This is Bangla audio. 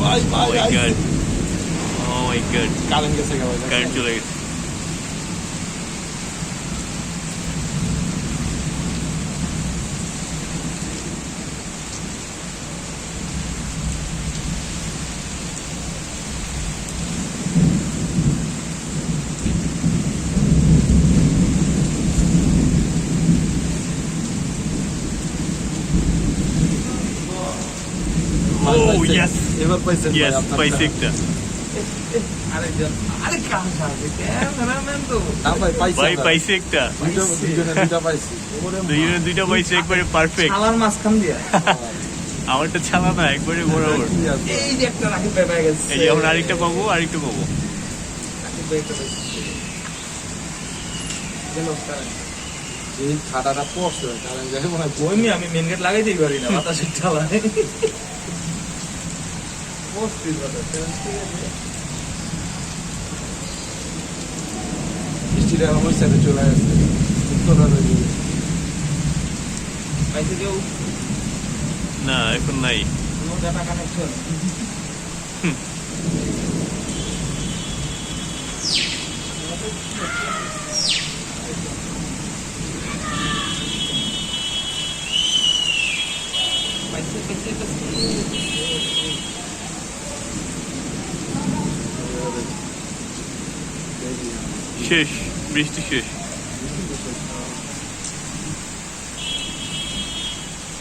ভাই ভাই Oh my God. Oh my God. Current গেছে ভাই কারেন্ট চলে গেছে। Oh yes. এবার পাইছেন Yes, পাইছি একটা। আরেকজন আরে কাজ আছে ক্যামেরাম্যান তো না ভাই পাইছেন ভাই পাইছি একটা। দুইটা পাইছি দুইটা পাইছি একবারে পারফেক্ট। ছালার মাঝখান দিয়া আমারটা ছালা না একবারে বরাবর। এই যে একটা রাখি পেয়ে গেছে এই এখন আরেকটা পাবো আরেকটা পাবো। রাখি পেয়ে গেছে গেল কারেন্ট এই খাটাটা পড়ছে কারেন্ট গেছে মনে হয় ওই আমি মেন গেট লাগাই দিই পারি না বাতাসের ঠালায় পোস্ট বৃষ্টিটা আমার সাথে চলে আসছে উত্তরা রয়ে পাইছে কেউ না এখন নাই। নো ডাটা কানেকশন শেষ বৃষ্টি শেষ।